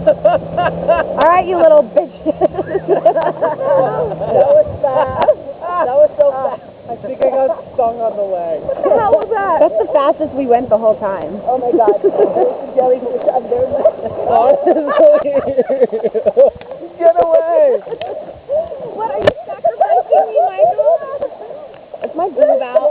All right, you little bitch. That was fast. That was so fast. I think I got stung on the leg. What the hell was that? That's the fastest we went the whole time. Oh my god. There's a jellyfish under my... Honestly. Get away. What, are you sacrificing me, Michael? That's my boob out.